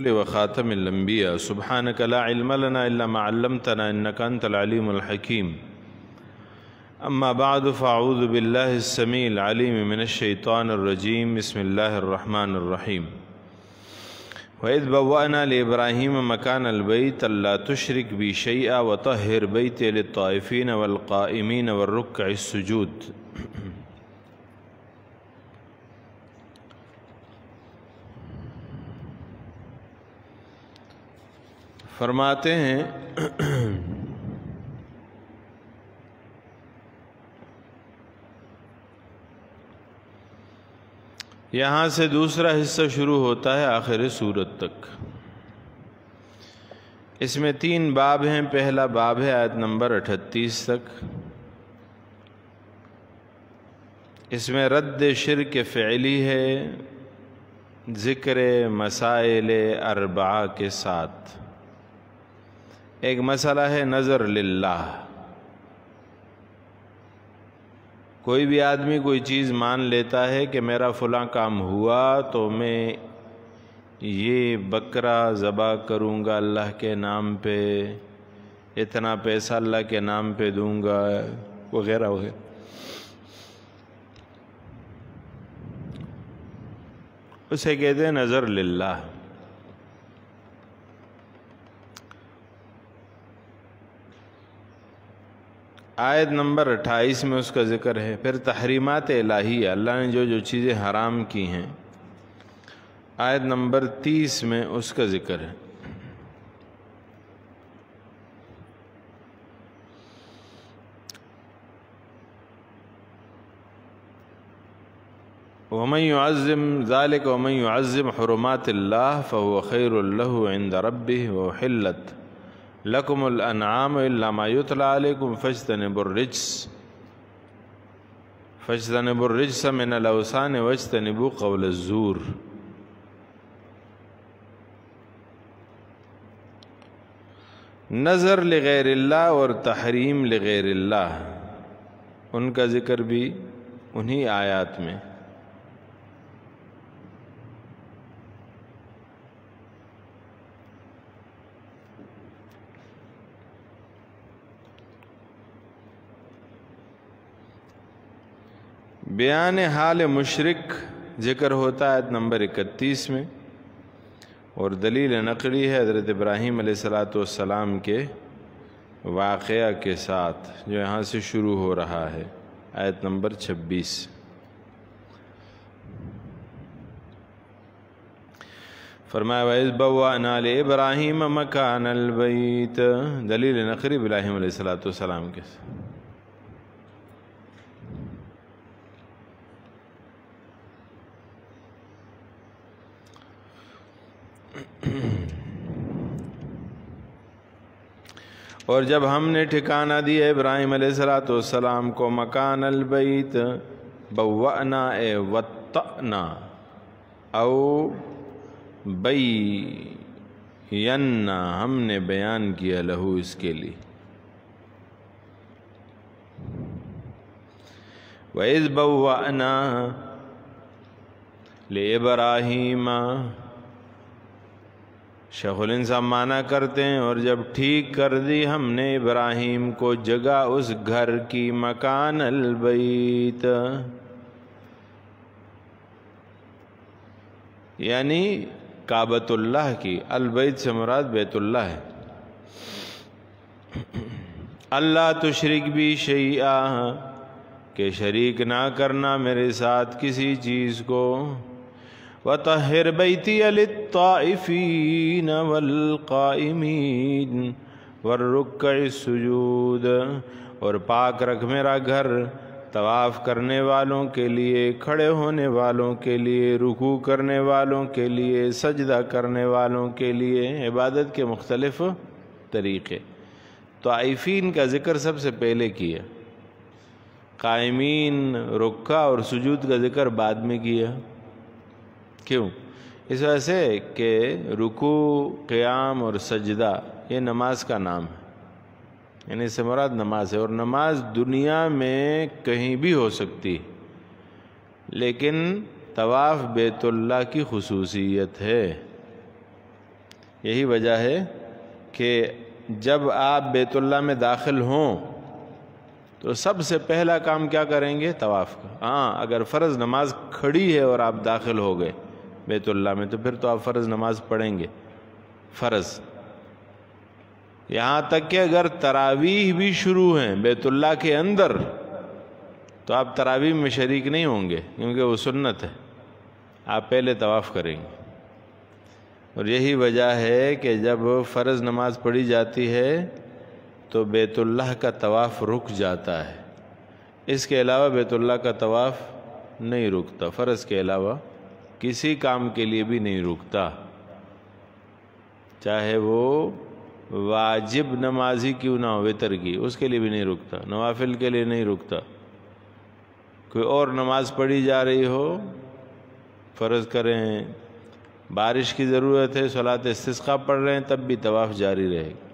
وخاتم الانبیاء سبحانک لا علم لنا الا ما علمتنا انک انت العلیم الحکیم اما بعد فاعوذ باللہ السمیع العلیم من الشیطان الرجیم بسم اللہ الرحمن الرحیم وَإِذْ بَوَّأْنَا لِإِبْرَاهِيمَ مَكَانَ الْبَيْتِ أَلَّا تُشْرِكْ بِي شَيْئًا وَطَهِّرْ بَيْتِيَ لِلطَّائِفِينَ وَالْقَائِمِينَ وَالرُّكَّعِ السُّجُودِ۔ فرماتے ہیں یہاں سے دوسرا حصہ شروع ہوتا ہے آخر سورت تک۔ اس میں 3 باب ہیں۔ پہلا باب ہے آیت نمبر 38 تک۔ اس میں رد شرک فعلی ہے، ذکر مسائل 4 کے ساتھ۔ ایک مسئلہ ہے نظر للہ۔ کوئی بھی آدمی کوئی چیز مان لیتا ہے کہ میرا فلاں کام ہوا تو میں یہ بکرا ذبح کروں گا اللہ کے نام پہ، اتنا پیسہ اللہ کے نام پہ دوں گا، وغیرہ وغیرہ۔ اسے کہتے ہیں نظر للہ۔ آیت نمبر 28 میں اس کا ذکر ہے۔ پھر تحریمات الہیہ، اللہ نے جو جو چیزیں حرام کی ہیں، آیت نمبر 30 میں اس کا ذکر ہے۔ وَمَن يُعَظِّمْ ذَلِكَ وَمَن يُعَظِّمْ حُرُمَاتِ اللَّهِ فَهُوَ خَيْرٌ لَهُ عِندَ رَبِّهِ وَأُحِلَّتْ لَكُمُ الْأَنْعَامُ إِلَّا مَا يُتْلَى عَلَيْكُمْ فَاجْتَنِبُوا الرِّجْسَ مِنَ الْأَوْثَانِ وَاجْتَنِبُوا قَوْلَ الزُّورِ۔ نظر لغیر اللہ اور تحریم لغیر اللہ، ان کا ذکر بھی انہی آیات میں۔ بیان حال مشرک ذکر ہوتا ہے آیت نمبر 31 میں، اور دلیل نقلی ہے حضرت ابراہیم علیہ السلام کے واقعہ کے ساتھ جو یہاں سے شروع ہو رہا ہے، آیت نمبر 26۔ فرمایا وَإِذْ بَوَّأْنَا لِإِبْرَاهِيمَ مَكَانَ الْبَيْتِ، دلیل نقلی ابراہیم علیہ السلام کے ساتھ۔ اور جب ہم نے ٹھکانہ دیا ابراہیم علیہ السلام کو مکان البیت، بوأنا اے وطأنا او بینا، ہم نے بیان کیا لہو اس کے لیے۔ وَإِذْ بَوَّأْنَا لِإِبْرَاهِيمَ، شیخ الانصاف معنی کرتے ہیں اور جب ٹھیک کر دی ہم نے ابراہیم کو جگہ اس گھر کی، مکان البیت یعنی کعبۃ اللہ کی، البیت سے مراد بیت اللہ ہے۔ اللہ تشرک بھی شیئا، کہ شریک نہ کرنا میرے ساتھ کسی چیز کو، وَطَهِّرْ بَيْتِيَ لِلطَّائِفِينَ وَالْقَائِمِينَ وَالرُّكَّعِ السُّجُودِ، اور پاک رکھ میرا گھر طواف کرنے والوں کے لیے، کھڑے ہونے والوں کے لیے، رکوع کرنے والوں کے لیے، سجدہ کرنے والوں کے لیے۔ عبادت کے مختلف طریقے۔ طائفین کا ذکر سب سے پہلے کیا، قائمین، رکع اور سجود کا ذکر بعد میں کیا۔ کیوں؟ اس وجہ سے کہ رکوع، قیام اور سجدہ یہ نماز کا نام ہے، یعنی اس سے مراد نماز ہے، اور نماز دنیا میں کہیں بھی ہو سکتی، لیکن طواف بیت اللہ کی خصوصیت ہے۔ یہی وجہ ہے کہ جب آپ بیت اللہ میں داخل ہوں تو سب سے پہلا کام کیا کریں گے؟ طواف کا۔ ہاں اگر فرض نماز کھڑی ہے اور آپ داخل ہو گئے بیت اللہ میں تو پھر تو آپ فرض نماز پڑھیں گے، فرض۔ یہاں تک کہ اگر تراویح بھی شروع ہیں بیت اللہ کے اندر تو آپ تراویح میں شریک نہیں ہوں گے، کیونکہ وہ سنت ہے، آپ پہلے طواف کریں گے۔ اور یہی وجہ ہے کہ جب فرض نماز پڑھی جاتی ہے تو بیت اللہ کا طواف رک جاتا ہے، اس کے علاوہ بیت اللہ کا طواف نہیں رکتا، فرض کے علاوہ کسی کام کے لیے بھی نہیں رکتا، چاہے وہ واجب نماز ہی کیوں نہ ہو، وتر کی، اس کے لیے بھی نہیں رکتا، نوافل کے لیے نہیں رکتا۔ کوئی اور نماز پڑھی جا رہی ہو، فرض کریں بارش کی ضرورت ہے، صلاۃ استسقاء پڑھ رہے ہیں، تب بھی طواف جاری رہے گا۔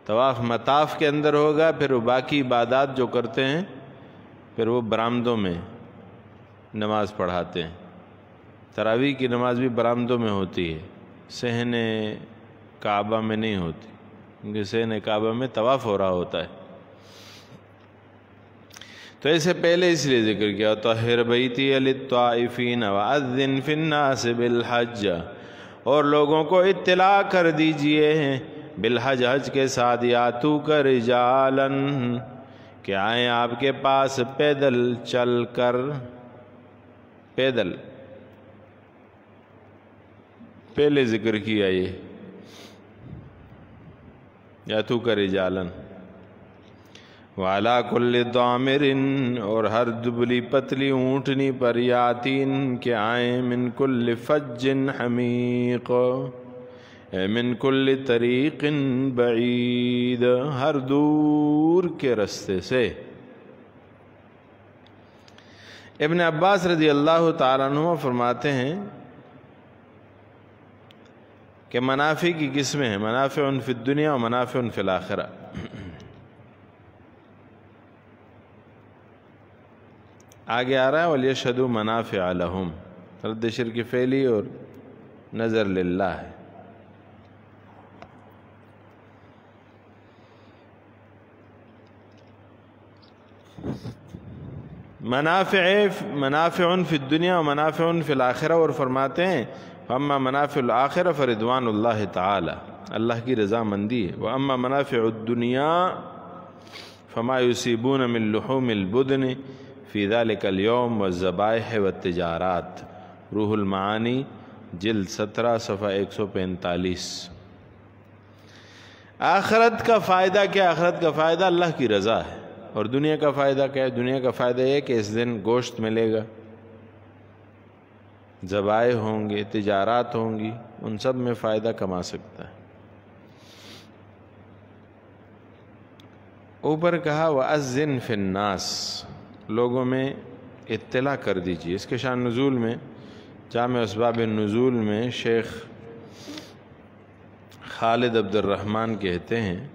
طواف مطاف کے اندر ہوگا، پھر وہ باقی عبادات جو کرتے ہیں پھر وہ برآمدوں میں نماز پڑھاتے ہیں۔ تراویح کی نماز بھی برآمدوں میں ہوتی ہے، صحن کعبہ میں نہیں ہوتی، کیونکہ صحن کعبہ میں طواف ہو رہا ہوتا ہے۔ تو اسے پہلے اس لیے ذکر کیا، طہر بیتی للطائفین وأذن فی الناس بالحج، اور لوگوں کو اطلاع کر دیجئے بالحج، حج کے ساتھ، یاتوک رجالا، کہ آئیں آپ کے پاس پیدل چل کر، پیدل پہلے ذکر کیا یہ، یاتوک رجالا وعلی کل ضامر، اور ہر دبلی پتلی اونٹنی پر، یاتین کہ آئیں، من کل فج حمیق، من کل طریق بعید، ہر دور کے رستے سے۔ ابن عباس رضی اللہ تعالیٰ عنہ فرماتے ہیں کہ منافع کی قسمیں ہیں، منافع فی الدنیا و منافع فی الآخرہ۔ آگے آ رہا ہے وَلْيَشْهَدُوا مَنَافِعَ لَهُمْ، رد شرک فعلی اور نظر للہ ہے۔ منافع فی الدنیا و منافع فی الآخرہ، اور فرماتے ہیں فَأَمَّا مَنَافِعُ الْآخِرَةِ فَرِضْوَانُ اللَّهِ تَعَالَى، اللہ کی رضا مندی ہے۔ وَأَمَّا مَنَافِعُ الدُّنْيَا فَمَا يُصِيبُونَ مِن لُحُومِ الْبُدْنِ فی ذلک اليوم والذبائح والتجارات، روح المعانی جلد 17 صفحہ 145۔ آخرت کا فائدہ کیا؟ آخرت کا فائدہ اللہ کی رضا ہے۔ اور دنیا کا فائدہ کیا ہے؟ دنیا کا فائدہ یہ کہ اس دن گوشت ملے گا، ذبائح ہوں گے، تجارات ہوں گی، ان سب میں فائدہ کما سکتا ہے۔ اوپر کہا وَأَذِّن فِي النَّاسِ، لوگوں میں اطلاع کر دیجیے۔ اس کے شان نزول میں جامع اسباب النزول میں شیخ خالد عبد الرحمن کہتے ہیں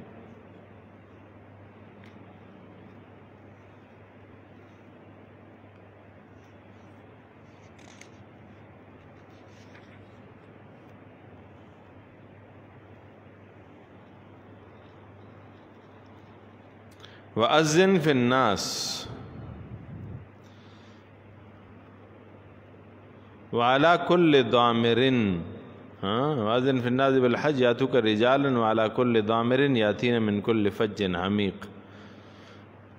وَأَذِّن فِي النَّاسِ وعلى كل ضامر، وأذن في الناس بالحج يأتوك رجالا وعلى كل ضامر يأتين من كل فج عميق،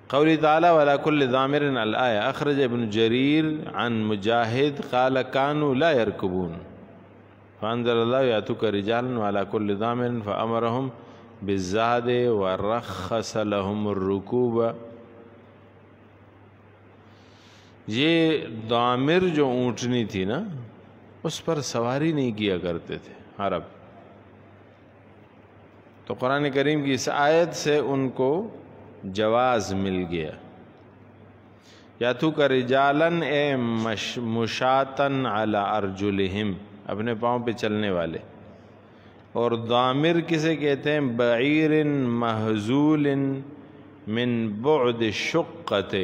قوله تعالى وعلى كل ضامر الآية۔ أخرج ابن جرير عن مجاهد قال كانوا لا يركبون فأنزل الله يأتوك رجالا وعلى كل ضامر فأمرهم بالزاد ورخص لهم الركوب۔ یہ ضامر جو اونٹنی تھی نا، اس پر سواری نہیں کیا کرتے تھے عرب، تو قرآن کریم کی اس آیت سے ان کو جواز مل گیا۔ یاتوک رجالن اے مشاتن علی ارجلہم، اپنے پاؤں پہ چلنے والے۔ اور ضامر کسے کہتے ہیں؟ بعیر محزول من بعد الشقۃ،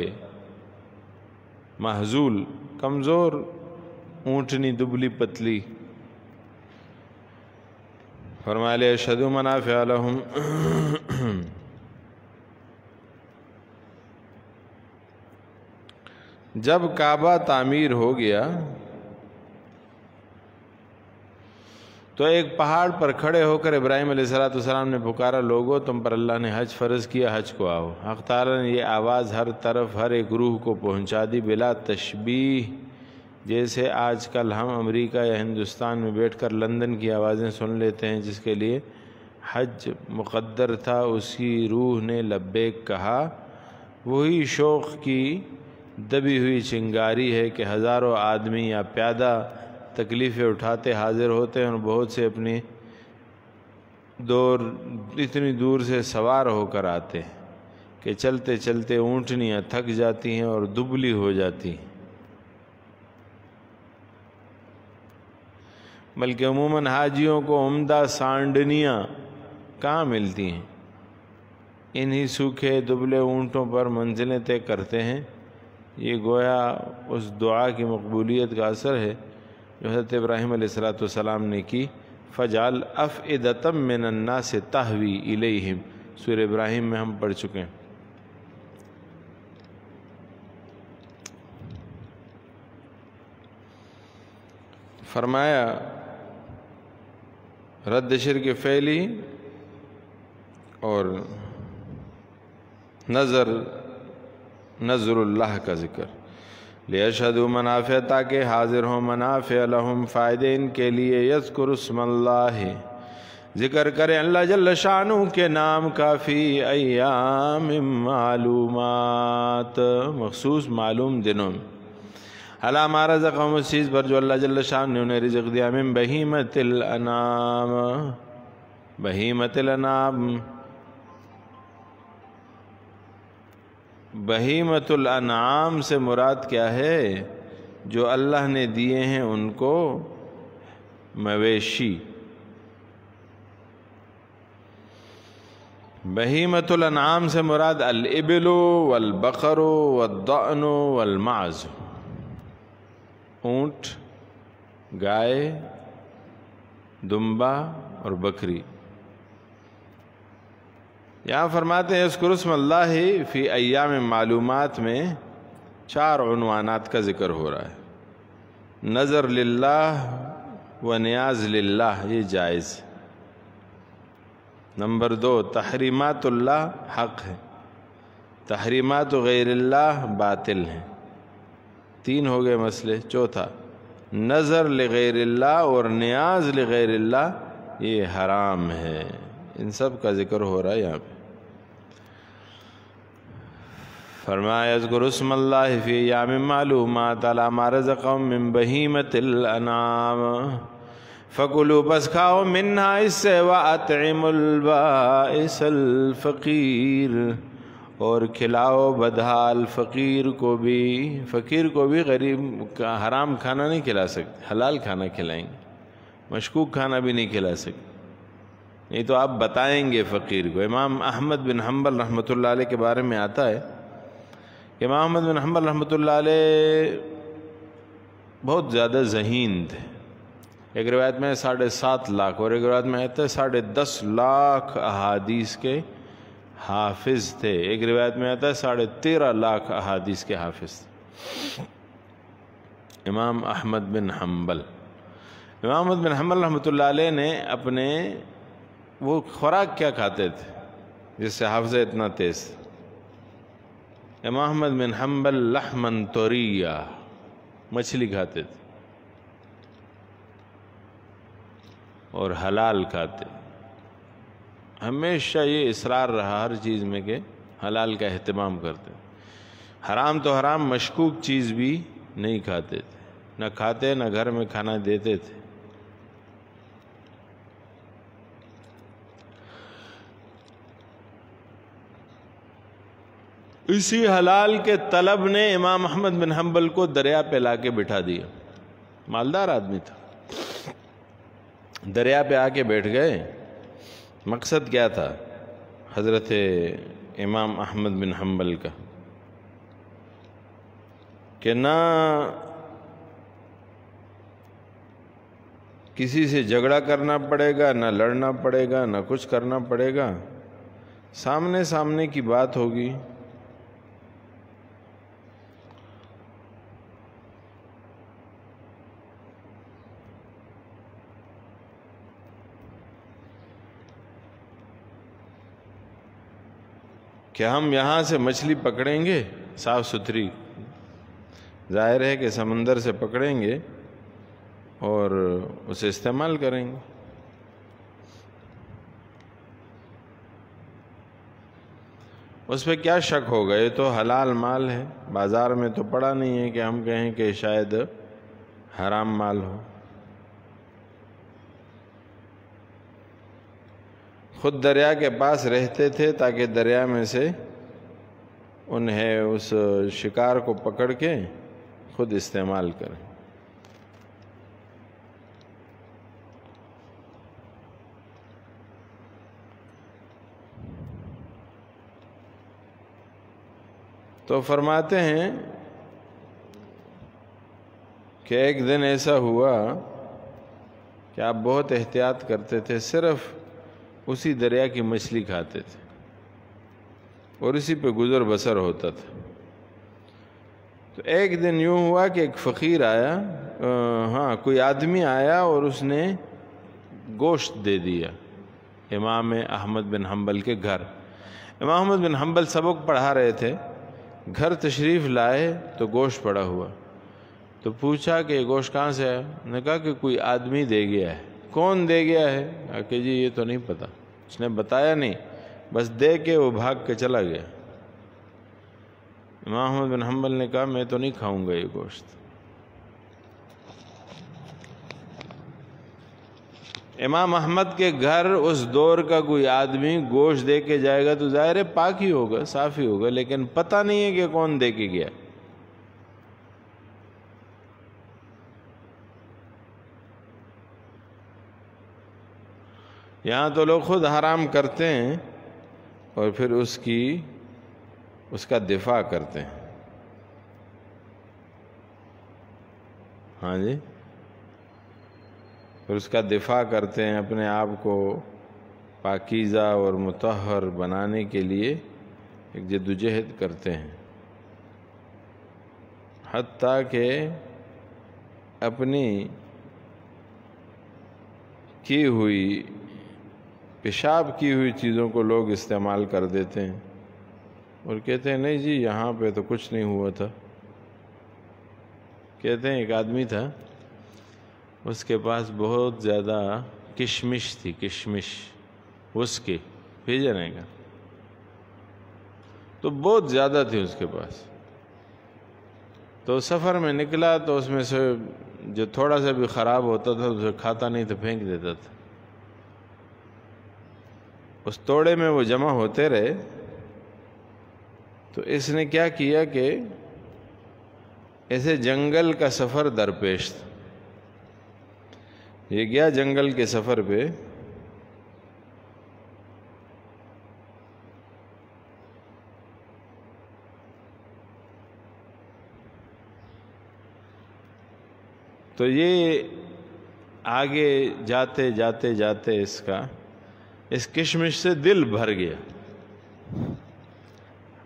محزول کمزور اونٹنی دبلی پتلی، فرمایا لیشہدوا منافع لہم، جب کعبہ تعمیر ہو گیا تو ایک پہاڑ پر کھڑے ہو کر ابراہیم علیہ السلام نے پکارا، لوگوں تم پر اللہ نے حج فرض کیا، حج کو آؤ۔ حق تعالیٰ نے یہ آواز ہر طرف ہر ایک روح کو پہنچا دی بلا تشبیہ، جیسے آج کل ہم امریکہ یا ہندوستان میں بیٹھ کر لندن کی آوازیں سن لیتے ہیں، جس کے لیے حج مقدر تھا، اسی روح نے لبیک کہا۔ وہی شوق کی دبی ہوئی چنگاری ہے کہ ہزاروں آدمی یا پیادہ تکلیفیں اٹھاتے حاضر ہوتے ہیں، اور بہت سے اپنی اتنی دور سے سوار ہو کر آتے ہیں کہ چلتے چلتے اونٹنیاں تھک جاتی ہیں اور دبلی ہو جاتی ہیں، بلکہ عموماً حاجیوں کو عمدہ سانڈنیاں کہاں ملتی ہیں، انہی سوکھے دبلے اونٹوں پر منزلیں طے کرتے ہیں۔ یہ گویا اس دعا کی مقبولیت کا اثر ہے جو حضرت ابراہیم علیہ السلام نے کی، فَجْعَلْ أَفْئِدَةً مِّنَ النَّاسِ تَهْوِي إِلَيْهِمْ، سورہ ابراہیم میں ہم پڑھ چکے ہیں۔ فرمایا رد شرک فعلی اور نظر اللہ کا ذکر، لیشہدوا منافع، تاکہ حاضر ہوں، منافع لہم، فائدے ان کے لیے، یذکر اسم اللہ، ذکر کریں اللہ جل شانہ کے نام کا، فی ایام معلومات، مخصوص معلوم دنوں میں، علی ما رزقہم، اس چیز پر جو اللہ جل شانہ نے انہیں رزق دیا، من بہیمۃ الانعام، بہیمۃ الانعام، بہیمۃ الانعام سے مراد کیا ہے؟ جو اللہ نے دیے ہیں ان کو مویشی۔ بہیمۃ الانعام سے مراد الابل والبقر والضأن والمعز، اونٹ، گائے، دمبا اور بکری۔ یہاں فرماتے ہیں اذکر اسم اللہ فی ایام معلومات میں 4 عنوانات کا ذکر ہو رہا ہے۔ نظر للہ و نیاز للہ، یہ جائز۔ نمبر 2، تحریمات اللہ حق ہے، تحریمات غیر اللہ باطل ہیں۔ 3 ہو گئے مسئلے۔ چوتھا، نظر لغیر اللہ اور نیاز لغیر اللہ یہ حرام ہے۔ ان سب کا ذکر ہو رہا ہے یہاں پہ۔ فرمایا اذکر اسم اللہ فی ایام معلومات علی ما رزقہم من بہیمۃ الانعام، فکلوا، بس کھاؤ، منہا، اس سے، واطعموا البائس الفقیر، اور کھلاؤ بدحال فقیر کو بھی۔ فقیر کو بھی غریب کا حرام کھانا نہیں کھلا سکتے، حلال کھانا کھلائیں گے، مشکوک کھانا بھی نہیں کھلا سکتے، نہیں تو آپ بتائیں گے فقیر کو۔ امام احمد بن حنبل رحمۃ اللہ علیہ کے بارے میں آتا ہے کہ امام احمد بن حنبل رحمۃ اللہ علیہ بہت زیادہ ذہین تھے۔ ایک روایت میں 7.5 لاکھ اور ایک روایت میں آتا ہے 10.5 لاکھ احادیث کے حافظ تھے، ایک روایت میں آتا ہے 13.5 لاکھ احادیث کے حافظ تھے امام احمد بن حنبل۔ امام احمد بن حنبل رحمۃ اللہ علیہ نے اپنے وہ خوراک کیا کھاتے تھے جس سے حافظہ اتنا تیز؟ امام احمد بن حنبل لحمن طریہ، مچھلی کھاتے تھے اور حلال کھاتے۔ ہمیشہ یہ اصرار رہا ہر چیز میں کہ حلال کا اہتمام کرتے، حرام تو حرام، مشکوک چیز بھی نہیں کھاتے تھے، نہ کھاتے نہ گھر میں کھانا دیتے تھے۔ اسی حلال کے طلب نے امام احمد بن حنبل کو دریا پہ لا کے بٹھا دیا۔ مالدار آدمی تھا، دریا پہ آ کے بیٹھ گئے۔ مقصد کیا تھا حضرت امام احمد بن حنبل کا؟ کہ نہ کسی سے جھگڑا کرنا پڑے گا، نہ لڑنا پڑے گا، نہ کچھ کرنا پڑے گا، سامنے سامنے کی بات ہوگی۔ کہ ہم یہاں سے مچھلی پکڑیں گے صاف ستھری، ظاہر ہے کہ سمندر سے پکڑیں گے اور اسے استعمال کریں گے۔ اس پہ کیا شک ہوگا، یہ تو حلال مال ہے، بازار میں تو پڑا نہیں ہے کہ ہم کہیں کہ شاید حرام مال ہو۔ خود دریا کے پاس رہتے تھے تاکہ دریا میں سے انہیں اس شکار کو پکڑ کے خود استعمال کریں۔ تو فرماتے ہیں کہ ایک دن ایسا ہوا کہ آپ بہت احتیاط کرتے تھے، صرف اسی دریا کی مچھلی کھاتے تھے اور اسی پہ گزر بسر ہوتا تھا۔ تو ایک دن یوں ہوا کہ ایک فقیر آیا، کوئی آدمی آیا اور اس نے گوشت دے دیا امام احمد بن حنبل کے گھر۔ امام احمد بن حنبل سبق پڑھا رہے تھے، گھر تشریف لائے تو گوشت پڑا ہوا، تو پوچھا کہ یہ گوشت کہاں سے ہے؟ نے کہا کہ کوئی آدمی دے گیا ہے۔ کون دے گیا ہے؟ کہا کہ جی یہ تو نہیں پتا، اس نے بتایا نہیں، بس دے کے وہ بھاگ کے چلا گیا۔ امام احمد بن حنبل نے کہا میں تو نہیں کھاؤں گا یہ گوشت۔ امام احمد کے گھر اس دور کا کوئی آدمی گوشت دے کے جائے گا تو ظاہر ہے پاک ہی ہوگا، صاف ہی ہوگا، لیکن پتہ نہیں ہے کہ کون دے کے گیا۔ یہاں تو لوگ خود حرام کرتے ہیں اور پھر اس کا دفاع کرتے ہیں۔ ہاں جی، پھر اس کا دفاع کرتے ہیں، اپنے آپ کو پاکیزہ اور مطہر بنانے کے لیے ایک جدوجہد کرتے ہیں، حتیٰ کہ اپنی کی ہوئی پیشاب کی ہوئی چیزوں کو لوگ استعمال کر دیتے ہیں اور کہتے ہیں نہیں جی یہاں پہ تو کچھ نہیں ہوا تھا۔ کہتے ہیں ایک آدمی تھا، اس کے پاس بہت زیادہ کشمش تھی، کشمش اس کی بھیجنے کا تو بہت زیادہ تھی اس کے پاس۔ تو سفر میں نکلا تو اس میں سے جو تھوڑا سا بھی خراب ہوتا تھا اسے کھاتا نہیں تو پھینک دیتا تھا۔ اس توڑے میں وہ جمع ہوتے رہے تو اس نے کیا کیا کہ ایسے جنگل کا سفر درپیش تھا، یہ گیا جنگل کے سفر پہ، تو یہ آگے جاتے جاتے جاتے اس کشمش سے دل بھر گیا۔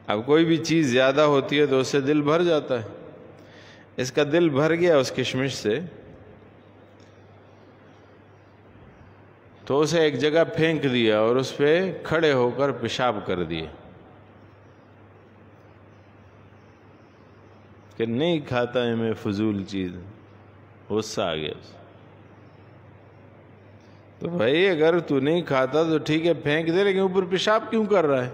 اب کوئی بھی چیز زیادہ ہوتی ہے تو اس سے دل بھر جاتا ہے، اس کا دل بھر گیا اس کشمش سے، تو اسے ایک جگہ پھینک دیا اور اس پہ کھڑے ہو کر پیشاب کر دیے کہ نہیں کھاتا ہے میں فضول چیز۔ غصہ آ گیا اسے، تو بھائی اگر تو نہیں کھاتا تو ٹھیک ہے پھینک دے، لیکن اوپر پیشاب کیوں کر رہا ہے؟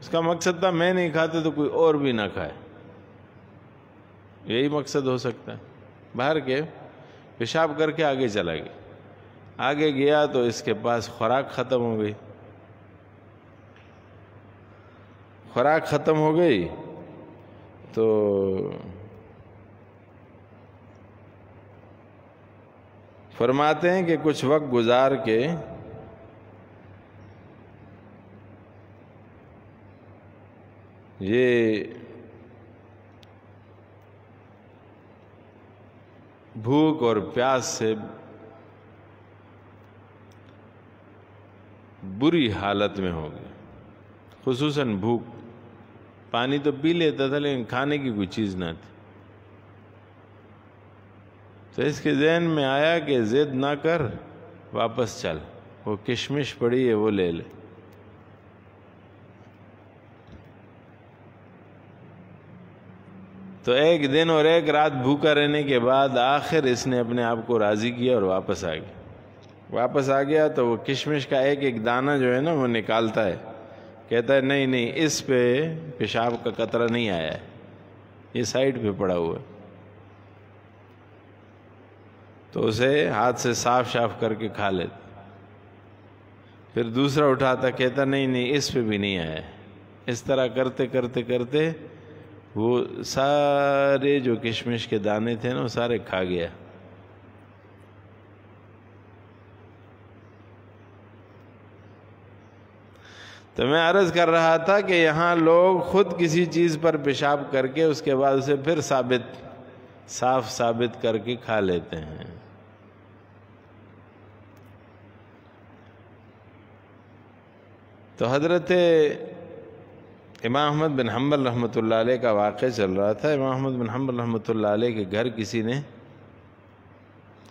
اس کا مقصد تھا میں نہیں کھاتے تو کوئی اور بھی نہ کھائے، یہی مقصد ہو سکتا ہے۔ باہر کے پیشاب کر کے آگے چلا گیا، آگے گیا تو اس کے پاس خوراک ختم ہو گئی، خوراک ختم ہو گئی تو فرماتے ہیں کہ کچھ وقت گزار کے یہ بھوک اور پیاس سے بری حالت میں ہو گئے، خصوصاً بھوک. پانی تو پی لیتا تھا لیکن کھانے کی کوئی چیز نہ تھی. تو اس کے ذہن میں آیا کہ ضد نہ کر، واپس چل، وہ کشمش پڑی ہے وہ لے لے. تو ایک دن اور ایک رات بھوکا رہنے کے بعد آخر اس نے اپنے آپ کو راضی کیا اور واپس آ گیا. واپس آ گیا تو وہ کشمش کا ایک ایک دانہ جو ہے نا وہ نکالتا ہے، کہتا ہے نہیں نہیں اس پہ پیشاب کا قطرہ نہیں آیا ہے، یہ سائڈ پہ پڑا ہوا ہے. تو اسے ہاتھ سے صاف شاف کر کے کھا لیتا. پھر دوسرا اٹھاتا، کہتا نہیں نہیں اس پہ بھی نہیں آیا ہے. اس طرح کرتے کرتے کرتے وہ سارے جو کشمش کے دانے تھے نا وہ سارے کھا گیا. تو میں عرض کر رہا تھا کہ یہاں لوگ خود کسی چیز پر پیشاب کر کے اس کے بعد اسے پھر صاف ثابت کر کے کھا لیتے ہیں. تو حضرت امام احمد بن حنبل رحمۃ اللہ علیہ کا واقعہ چل رہا تھا. امام احمد بن حنبل رحمۃ اللہ علیہ کے گھر کسی نے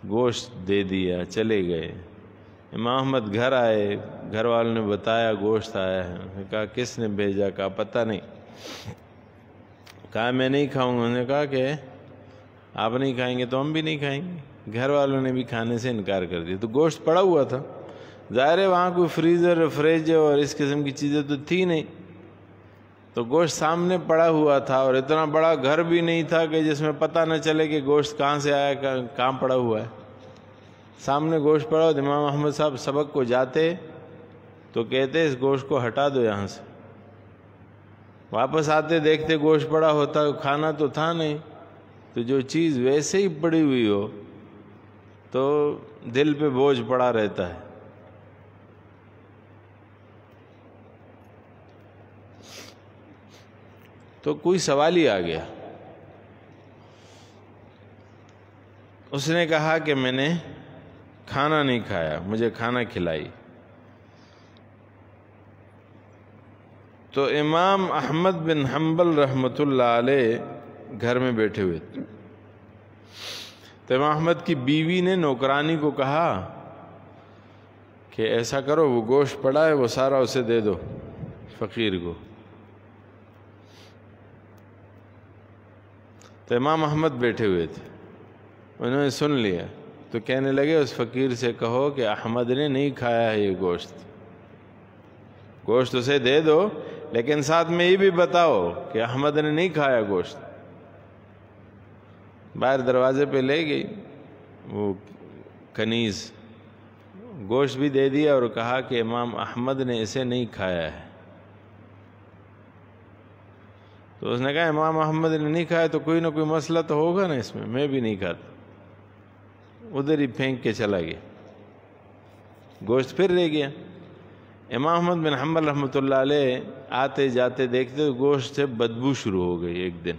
گوشت دے دیا، چلے گئے. امام احمد گھر آئے، گھر والوں نے بتایا گوشت آیا ہے. انہوں نے کہا کس نے بھیجا؟ کہا پتہ نہیں. کہا میں نہیں کھاؤں گا. انہوں نے کہا کہ آپ نہیں کھائیں گے تو ہم بھی نہیں کھائیں گے. گھر والوں نے بھی کھانے سے انکار کر دیا. تو گوشت پڑا ہوا تھا، ظاہر ہے وہاں کوئی فریزر فریج اور اس قسم کی چیزیں تو تھی نہیں. تو گوشت سامنے پڑا ہوا تھا اور اتنا بڑا گھر بھی نہیں تھا کہ جس میں پتہ نہ چلے کہ گوشت کہاں سے آیا، کہاں پڑا ہوا ہے. سامنے گوشت پڑا ہوا. امام احمد صاحب سبق کو جاتے تو کہتے اس گوشت کو ہٹا دو یہاں سے. واپس آتے دیکھتے گوشت پڑا ہوتا، کھانا تو تھا نہیں. تو جو چیز ویسے ہی پڑی ہوئی ہو تو دل پہ بوجھ پڑا رہتا ہے. تو کوئی سوال ہی آ گیا. اس نے کہا کہ میں نے کھانا نہیں کھایا، مجھے کھانا کھلائی. تو امام احمد بن حنبل رحمۃ اللہ علیہ گھر میں بیٹھے ہوئے تھے. تو امام احمد کی بیوی نے نوکرانی کو کہا کہ ایسا کرو وہ گوشت پڑا ہے وہ سارا اسے دے دو، فقیر کو. تو امام احمد بیٹھے ہوئے تھے، انہوں نے سن لیا. تو کہنے لگے اس فقیر سے کہو کہ احمد نے نہیں کھایا ہے یہ گوشت اسے دے دو، لیکن ساتھ میں یہ بھی بتاؤ کہ احمد نے نہیں کھایا گوشت. باہر دروازے پہ لے گئی وہ کنیز، گوشت بھی دے دیا اور کہا کہ امام احمد نے اسے نہیں کھایا ہے. تو اس نے کہا امام احمد نے نہیں کھایا تو کوئی نہ کوئی مسئلہ تو ہوگا نا اس میں بھی نہیں کھاتا. ادھر ہی پھینک کے چلا گیا. گوشت پھر رہ گیا. امام احمد بن حنبل رحمۃ اللہ علیہ آتے جاتے دیکھتے تو گوشت سے بدبو شروع ہو گئی ایک دن.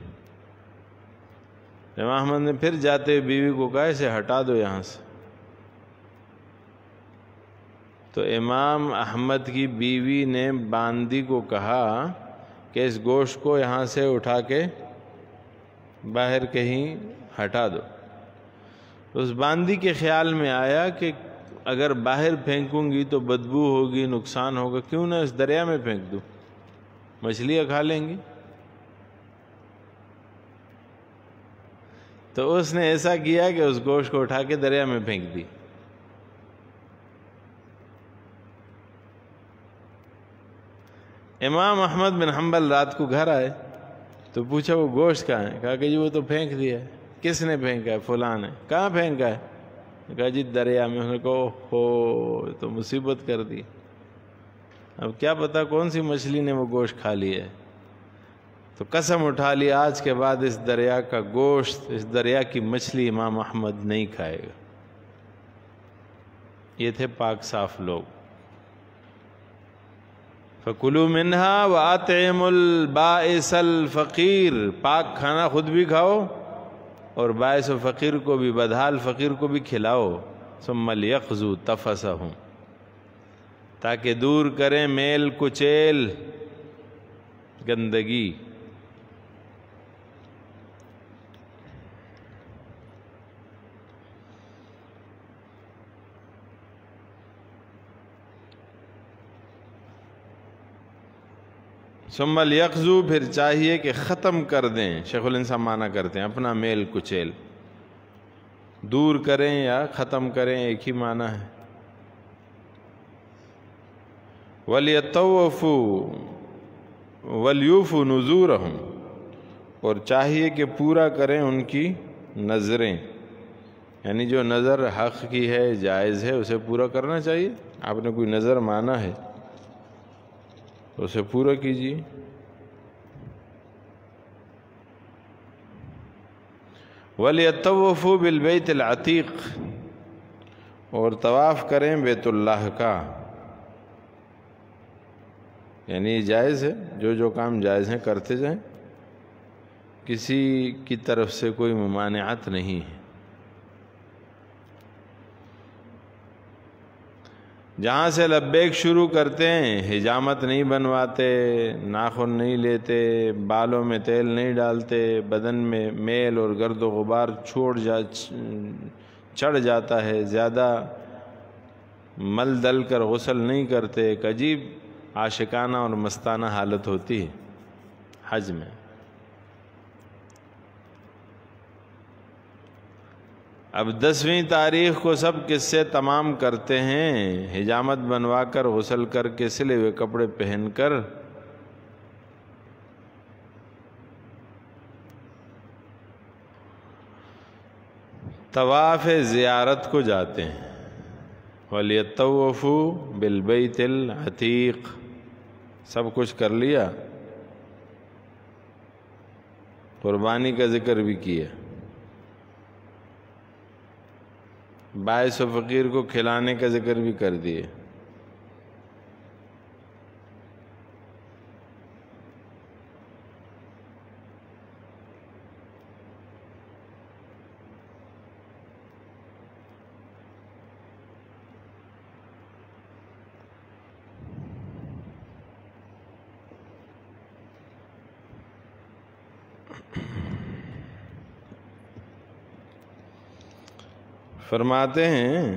امام احمد نے پھر جاتے بیوی کو کہا اسے ہٹا دو یہاں سے. تو امام احمد کی بیوی نے باندی کو کہا کہ اس گوشت کو یہاں سے اٹھا کے باہر کہیں ہٹا دو. اس باندی کے خیال میں آیا کہ اگر باہر پھینکوں گی تو بدبو ہوگی، نقصان ہوگا، کیوں نہ اس دریا میں پھینک دوں، مچھلیاں کھا لیں گی. تو اس نے ایسا کیا کہ اس گوشت کو اٹھا کے دریا میں پھینک دی. امام احمد بن حنبل رات کو گھر آئے تو پوچھا وہ گوشت کہاں ہے؟ کہا کہ جی وہ تو پھینک دیا ہے. کس نے پھینکا ہے؟ فلاں نے. کہاں پھینکا ہے؟ کہا جی دریا میں. انہوں نے کہا اوہ تو مصیبت کر دی. اب کیا پتا کون سی مچھلی نے وہ گوشت کھا لیا ہے. تو قسم اٹھا لی آج کے بعد اس دریا کا گوشت، اس دریا کی مچھلی امام احمد نہیں کھائے گا. یہ تھے پاک صاف لوگ. فَكُلُوا مِنْهَا وَأَطْعِمُوا الْبَائِسَ الْفَقِيرَ. پاک کھانا خود بھی کھاؤ اور بائس و فقیر کو بھی، بدحال فقیر کو بھی کھلاؤ. ثم لیقضوا تفثہم، تاکہ دور کریں میل کچیل، گندگی. ثم لیقضوا، پھر چاہیے کہ ختم کر دیں. شیخ الانسان معنی کرتے ہیں اپنا میل کچیل. دور کریں یا ختم کریں ایک ہی معنی ہے. وَلْيَطَّوَّفُوا وَلْيُوفُوا نُذُورَهُمْ، اور چاہیے کہ پورا کریں ان کی نظریں، یعنی جو نظر حق کی ہے، جائز ہے، اسے پورا کرنا چاہیے. آپ نے کوئی نظر مانا ہے تو اسے پورا کیجیے. وَلْيَطَّوَّفُوا بِالْبَيْتِ الْعَتِيقِ، اور طواف کریں بیت اللہ کا. یعنی جائز ہے، جو کام جائز ہیں کرتے جائیں، کسی کی طرف سے کوئی ممانعت نہیں ہے. جہاں سے لبیک شروع کرتے ہیں، حجامت نہیں بنواتے، ناخن نہیں لیتے، بالوں میں تیل نہیں ڈالتے، بدن میں میل اور گرد و غبار چڑھ جاتا ہے، زیادہ مل دل کر غسل نہیں کرتے. ایک عجیب عاشقانہ اور مستانہ حالت ہوتی ہے حج میں. اب 10ویں تاریخ کو سب قصے تمام کرتے ہیں، حجامت بنوا کر، غسل کر کے، سلے ہوئے کپڑے پہن کر. طواف زیارت کو جاتے ہیں. وَلْيَطَّوَّفُوا بِالْبَيْتِ الْعَتِيقِ، سب کچھ کر لیا، قربانی کا ذکر بھی کیا، بائس و فقیر کو کھلانے کا ذکر بھی کر دیے. فرماتے ہیں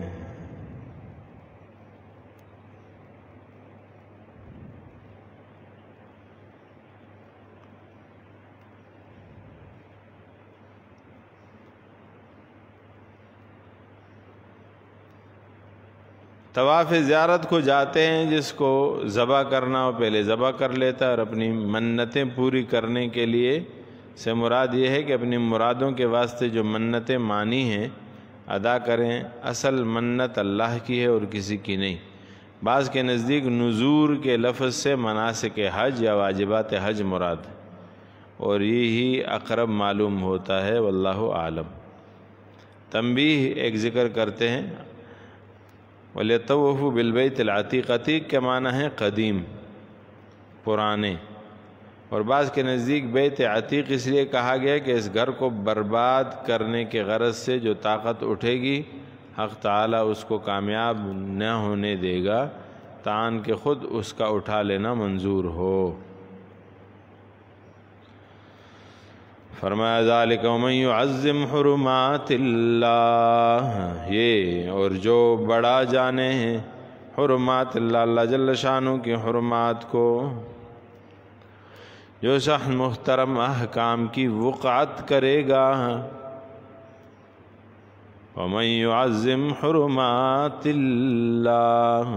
طواف زیارت کو جاتے ہیں، جس کو ذبح کرنا ہو پہلے ذبح کر لیتا ہے، اور اپنی منتیں پوری کرنے کے لیے سے مراد یہ ہے کہ اپنی مرادوں کے واسطے جو منتیں مانی ہیں ادا کریں. اصل منت اللہ کی ہے اور کسی کی نہیں. بعض کے نزدیک نذور کے لفظ سے مناسک حج یا واجبات حج مراد ہے، اور یہی اقرب معلوم ہوتا ہے، واللہ عالم. تنبیہ ایک ذکر کرتے ہیں، وَلْيَطَّوَّفُوا بِالْبَيْتِ الْعَتِيقِ. عتیق کے معنی ہے قدیم، پرانے. اور بعض کے نزدیک بیت عتیق اس لیے کہا گیا کہ اس گھر کو برباد کرنے کے غرض سے جو طاقت اٹھے گی، حق تعالیٰ اس کو کامیاب نہ ہونے دے گا، تان کہ خود اس کا اٹھا لینا منظور ہو. فرمایا ذالک ومن یعظم حرمات اللہ، یہ اور جو بڑا جانے ہیں حرمات اللہ، اللہ جل شانہ کی حرمات کو، جو شخص محترم احکام کی وقعت کرے گا. ومن یعظم حرمات اللہ،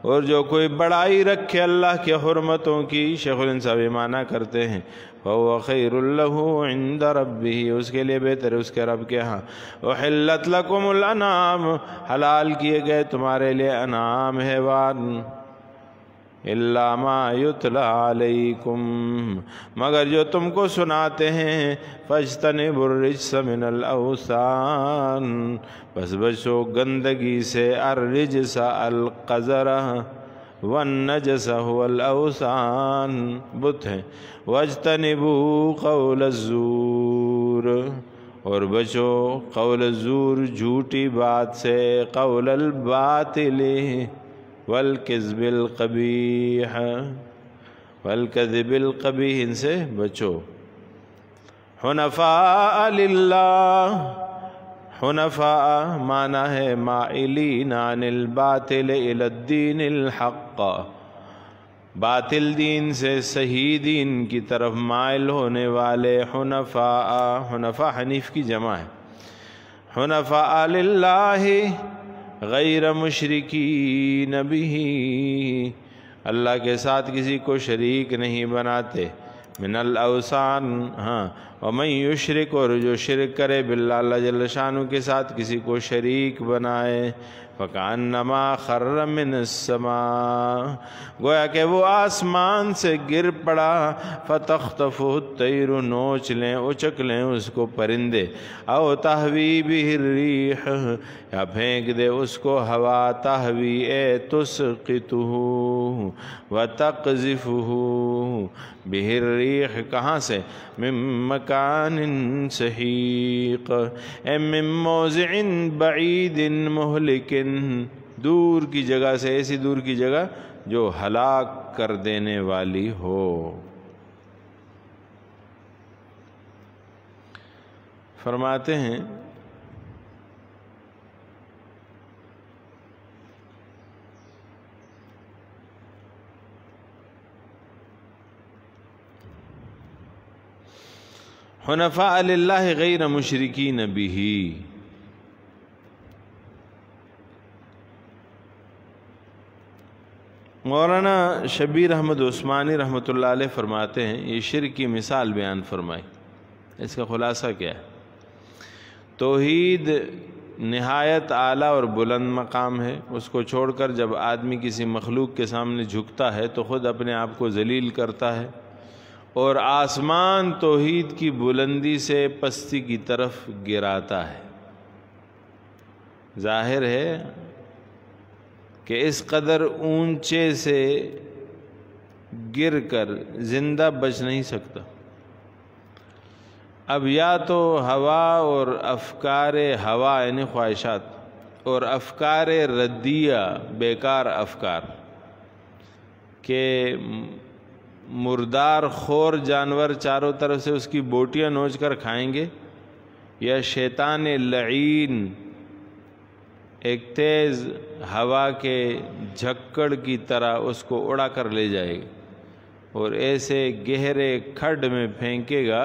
اور جو کوئی بڑائی رکھے اللہ کے حرمتوں کی. شیخ الانصاف معنی کرتے ہیں فَهُوَ خَيْرٌ لَهُ عِنْدَ رَبِّهِ، اس کے لیے بہتر ہے اس کے رب کے ہاں. وَحِلَّتْ لَكُمُ الْأَنْعَامُ، حلال کیے گئے تمہارے لیے انعام حیوان. إِلَّا مَا يُتْلَى عَلَيْكُمْ، مگر جو تم کو سناتے ہیں. فَاجْتَنِبُوا الرِّجْسَ مِنَ الْأَوْثَانِ، بس بچو گندگی سے. الرجس القذرہ، والنجس هو الأوثان، بت ہیں. واجتنبوا قول الزور، اور بچو قول الزور جھوٹی بات سے، قول الباطل والکذب القبیح، والکذب القبیح، ان سے بچو۔ حنفاء للہ، حنفاء معنی ہے مائلین عن الباطل الی الدین الحق، باطل دین سے صحیح دین کی طرف مائل ہونے والے حنفاء، حنفاء حنیف کی جمع ہے، حنفاء للہ غیر مشرکین بہ، اللہ کے ساتھ کسی کو شریک نہیں بناتے، من الاوثان، ہاں، ومن یشرک، اور جو شرک کرے باللہ اللہ جل شانہ کے ساتھ کسی کو شریک بنائے، فکأنما خر من السماء، گویا کہ وہ آسمان سے گر پڑا، فتخطفہ الطیر، نوچ لیں اچک لیں اس کو پرندے، او تہوی بہ الریح، یا پھینک دے اس کو ہوا، تہوی اے تسقطہ وتقذفہ بہ الریح، کہاں سے؟ من مکان سحیق، اے من موضع بعید مہلک، دور کی جگہ سے، ایسی دور کی جگہ جو ہلاک کر دینے والی ہو۔ فرماتے ہیں حنفاء للہ غیر مشرکین بہ، مولانا شبیر احمد عثمانی رحمۃ اللہ علیہ فرماتے ہیں، یہ شرک کی مثال بیان فرمائی، اس کا خلاصہ کیا ہے؟ توحید نہایت اعلیٰ اور بلند مقام ہے، اس کو چھوڑ کر جب آدمی کسی مخلوق کے سامنے جھکتا ہے تو خود اپنے آپ کو ذلیل کرتا ہے، اور آسمان توحید کی بلندی سے پستی کی طرف گراتا ہے۔ ظاہر ہے کہ اس قدر اونچے سے گر کر زندہ بچ نہیں سکتا۔ اب یا تو ہوا اور افکار ہوا یعنی خواہشات اور افکار ردیہ بیکار افکار کہ مردار خور جانور چاروں طرف سے اس کی بوٹیاں نوچ کر کھائیں گے، یا شیطان لعین ایک تیز ہوا کے جھکڑ کی طرح اس کو اڑا کر لے جائے گا اور ایسے گہرے کھڈ میں پھینکے گا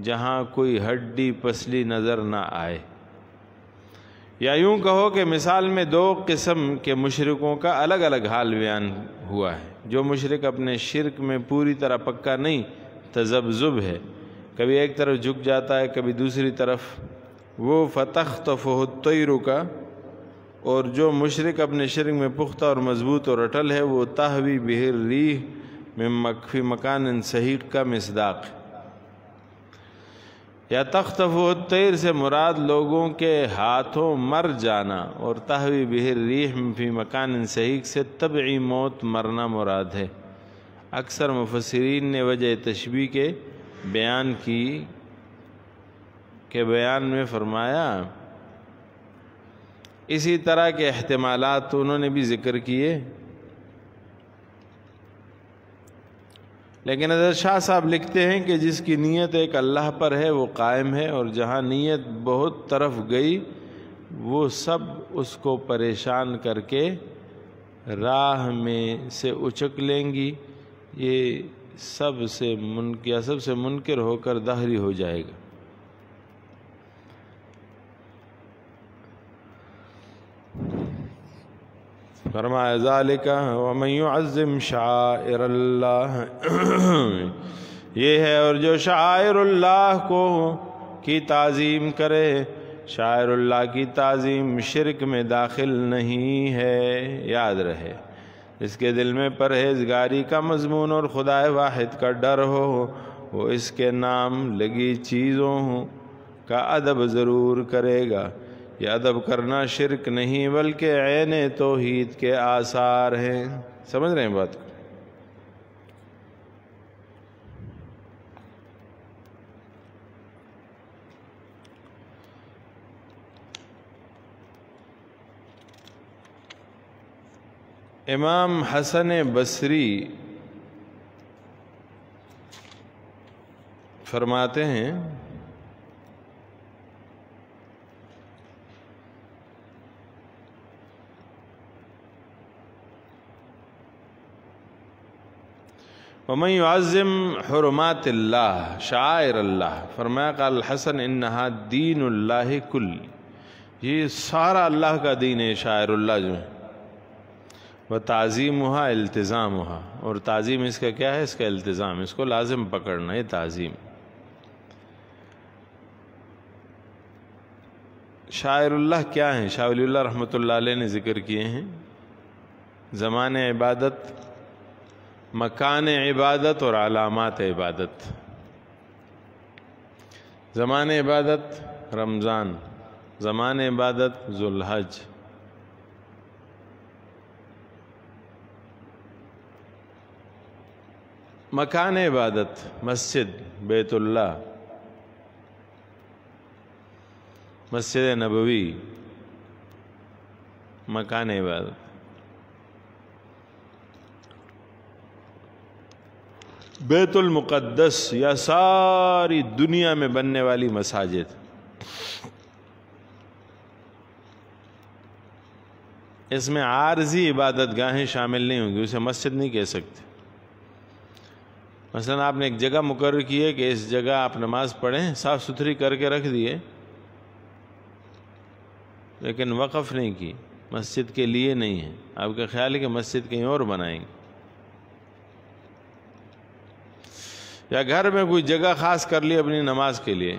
جہاں کوئی ہڈی پسلی نظر نہ آئے۔ یا یوں کہو کہ مثال میں دو قسم کے مشرکوں کا الگ الگ حال بیان ہوا ہے۔ جو مشرک اپنے شرک میں پوری طرح پکا نہیں، تذبذب ہے، کبھی ایک طرف جھک جاتا ہے کبھی دوسری طرف، وہ فتخطفہ الطیر کا، اور جو مشرک اپنے شرک میں پختہ اور مضبوط اور اٹل ہے وہ تہوی بہ الریح فی مکان سحیق کا مصداق ہے۔ یا تخطفہ الطیر سے مراد لوگوں کے ہاتھوں مر جانا، اور تہوی بہ الریح فی مکان سحیق سے طبعی موت مرنا مراد ہے۔ اکثر مفسرین نے وجہ تشبیہ کے بیان کی کہ بیان میں فرمایا، اسی طرح کے احتمالات انہوں نے بھی ذکر کیے، لیکن حضرت شاہ صاحب لکھتے ہیں کہ جس کی نیت ایک اللہ پر ہے وہ قائم ہے، اور جہاں نیت بہت طرف گئی وہ سب اس کو پریشان کر کے راہ میں سے اچک لیں گی، یہ سب سے منکر ہو کر دہری ہو جائے گا۔ فرمایا ذالک ومن یعظم شعائر اللہ، یہ ہے اور جو شعائر اللہ کو کی تعظیم کرے، شعائر اللہ کی تعظیم شرک میں داخل نہیں ہے، یاد رہے۔ اس کے دل میں پرہیزگاری کا مضمون اور خدا واحد کا ڈر ہو، وہ اس کے نام لگی چیزوں کا ادب ضرور کرے گا۔ یہ ادب کرنا شرک نہیں بلکہ عین توحید کے آثار ہیں۔ سمجھ رہے ہیں بات کو؟ امام حسن بصری فرماتے ہیں وَمَن يُعَظِّمْ حُرُمَاتِ اللَّهِ شَعَائِرَ اللَّهِ، فرمایا قال الحسن انہا دین اللہ کل، یہ سارا اللہ کا دین ہے شاعر اللہ جو ہے، وَتَعْظِيمُهَا التزامها، اور تعظیم اس کا کیا ہے؟ اس کا التزام، اس کو لازم پکڑنا ہے تعظیم۔ شاعر اللہ کیا ہیں؟ شاہ ولی اللہ رحمۃ اللہ علیہ نے ذکر کیے ہیں: زمان عبادت، مکان عبادت اور علامات عبادت۔ زمان عبادت رمضان، زمان عبادت ذوالحج، مکان عبادت مسجد بیت اللہ، مسجد نبوی، مکان عبادت۔ بیت المقدس یا ساری دنیا میں بننے والی مساجد، اس میں عارضی عبادت گاہیں شامل نہیں ہوں گی، اسے مسجد نہیں کہہ سکتے۔ مثلا آپ نے ایک جگہ مقرر کی ہے کہ اس جگہ آپ نماز پڑھیں، صاف ستھری کر کے رکھ دیے، لیکن وقف نہیں کی، مسجد کے لیے نہیں ہے، آپ کا خیال ہے کہ مسجد کہیں اور بنائیں گے، یا گھر میں کوئی جگہ خاص کر لی اپنی نماز کے لیے،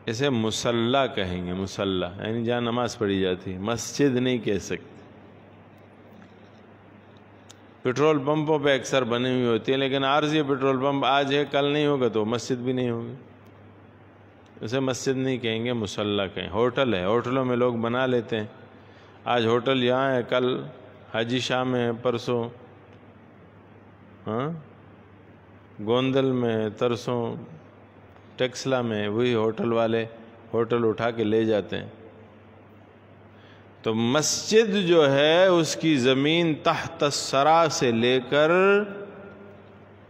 اسے مصلی کہیں گے، مصلی یعنی جہاں نماز پڑھی جاتی ہے، مسجد نہیں کہہ سکتے۔ پیٹرول پمپوں پہ اکثر بنی ہوئی ہوتی ہے، لیکن عارضی پیٹرول پمپ آج ہے کل نہیں ہوگا تو مسجد بھی نہیں ہوگی، اسے مسجد نہیں کہیں گے، مصلی کہیں۔ ہوٹل ہے، ہوٹلوں میں لوگ بنا لیتے ہیں، آج ہوٹل یہاں ہے، کل حاجی شاہ میں ہے، پرسوں گوندل میں، ترسوں ٹیکسلا میں، وہی ہوٹل والے ہوٹل اٹھا کے لے جاتے ہیں۔ تو مسجد جو ہے اس کی زمین تحت الثری سے لے کر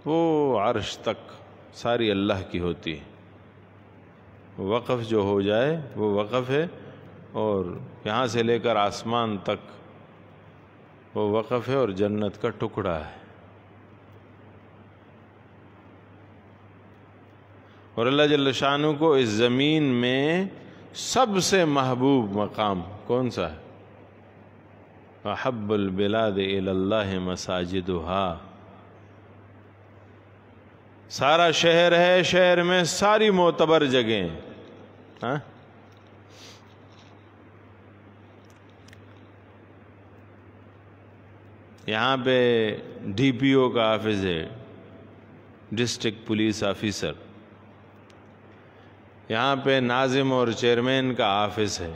وہ عرش تک ساری اللہ کی ہوتی ہے، وقف جو ہو جائے وہ وقف ہے، اور یہاں سے لے کر آسمان تک وہ وقف ہے اور جنت کا ٹکڑا ہے۔ اور اللہ جل شانہ کو اس زمین میں سب سے محبوب مقام کون سا ہے؟ احب البلاد الی اللہ مساجدها، سارا شہر ہے، شہر میں ساری معتبر جگہیں، یہاں پہ ڈی پی او کا آفس ہے، ڈسٹرکٹ پولیس آفیسر، یہاں پہ ناظم اور چیئرمین کا آفس ہے،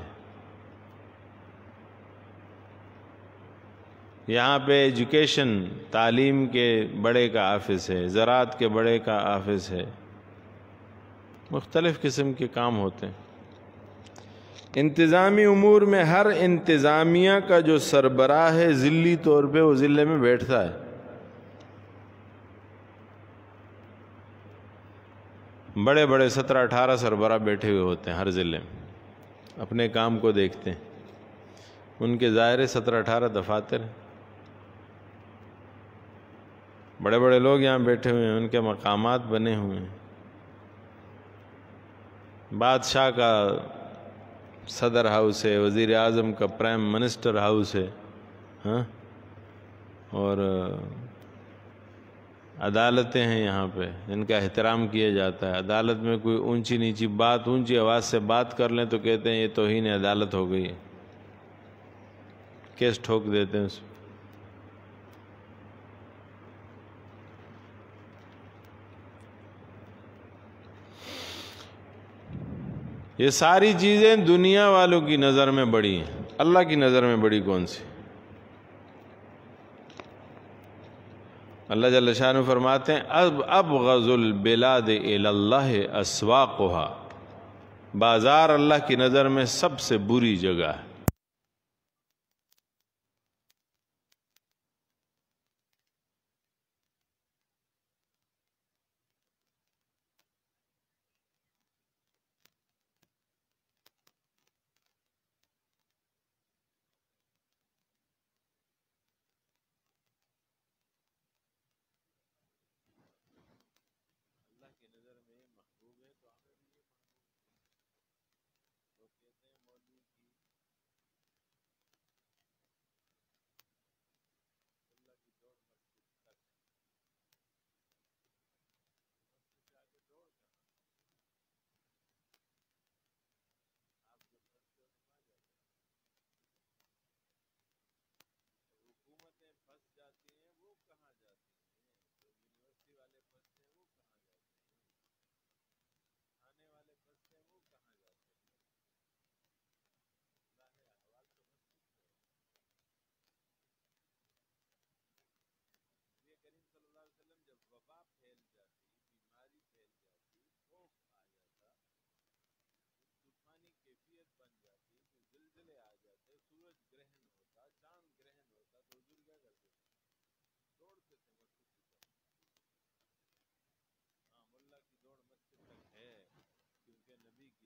یہاں پہ ایجوکیشن تعلیم کے بڑے کا آفس ہے، زراعت کے بڑے کا آفس ہے، مختلف قسم کے کام ہوتے ہیں۔ انتظامی امور میں ہر انتظامیہ کا جو سربراہ ہے ذلی طور پہ وہ ضلع میں بیٹھتا ہے، بڑے بڑے 17-18 سربراہ بیٹھے ہوئے ہوتے ہیں ہر ضلع میں، اپنے کام کو دیکھتے ہیں، ان کے ظاہر 17-18 دفاتر ہیں، بڑے بڑے لوگ یہاں بیٹھے ہوئے ہیں، ان کے مقامات بنے ہوئے ہیں، بادشاہ کا صدر ہاؤس ہے، وزیر اعظم کا پرائم منسٹر ہاؤس ہے، اور عدالتیں ہیں یہاں پہ جن کا احترام کیا جاتا ہے۔ عدالت میں کوئی اونچی نیچی بات، اونچی آواز سے بات کر لیں تو کہتے ہیں یہ توہین عدالت ہو گئی ہے، کیس ٹھوک دیتے ہیں اس میں۔ یہ ساری چیزیں دنیا والوں کی نظر میں بڑی ہیں، اللہ کی نظر میں بڑی کون سی؟ اللہ جل شانہ فرماتے ہیں ابغض البلاد الی اللہ اسواقها، بازار اللہ کی نظر میں سب سے بری جگہ ہے۔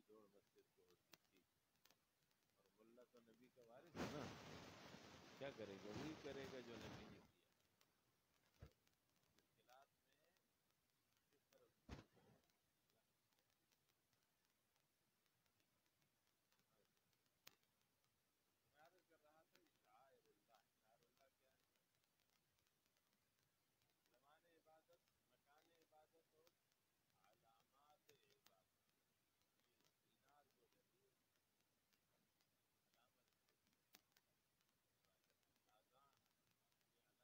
دوڑ مسجد کو ہوتی تھی، اور ملا تو نبی کا وارث ہے نا، کیا کرے گا؟ وہی کرے گا جو نبی نے کیا۔ مشکلات میں کس طرح میں عرض کر رہا تھا کہ شعائر اللہ، شعائر اللہ کیا ہے؟ زمان عبادت، مکان عبادت اور علامات عبادت، یہ دینار جو ہے یہ علامت ہے عبادت، اذان یہ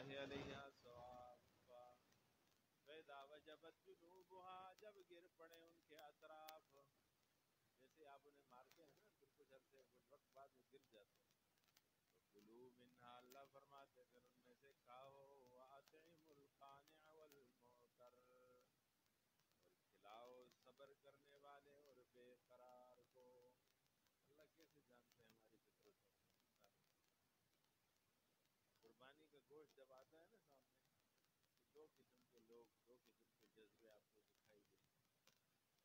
الله عليها صوافا فإذا وجبت جنوبها جب گر پڑے ان کے اطراف، جیسے آپ انہیں مارتے ہیں نا پھر کچھ عرصے کچھ وقت بعد وہ گر جاتے ہیں، تو کلوا منها اللہ فرماتے پھر ان میں سے کھاؤ، وأطعموا القانع والمعتر اور کھلاؤ صبر کرنے والے اور بے قرار کو۔ اللہ کیسے جانتے ہیں ہماری فطرت کو؟ قربانی کا گوشت جب آتا ہے نا سامنے تو دو قسم کے لوگ، دو قسم کے جذبے آپ کو دکھائی دیں گے۔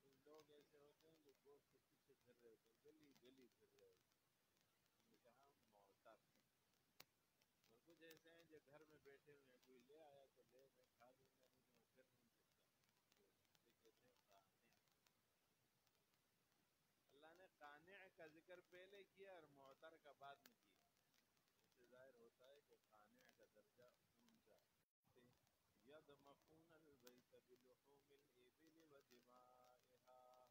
کچھ لوگ ایسے ہوتے ہیں جو گوشت کے پیچھے پھر رہے ہوتے ہیں، گلی گلی پھر رہے ہوتے ہیں، ہم نے کہا معتر۔ اور کچھ ایسے ہیں جو گھر میں بیٹھے ہوئے ہیں، کوئی لے آیا تو لے، میں کھا لوں گا، نہیں تو میں پھر نہیں سکتا، یہ کہتے ہیں قانع۔ اللہ نے قانع کا ذکر پہلے کیا اور معتر کا بعد میں کیا، اس سے ظاہر ہوتا ہے کہ قانع کا درجہ اونچا ہے۔ یضمخون البیت بلحوم الابل ودمائها،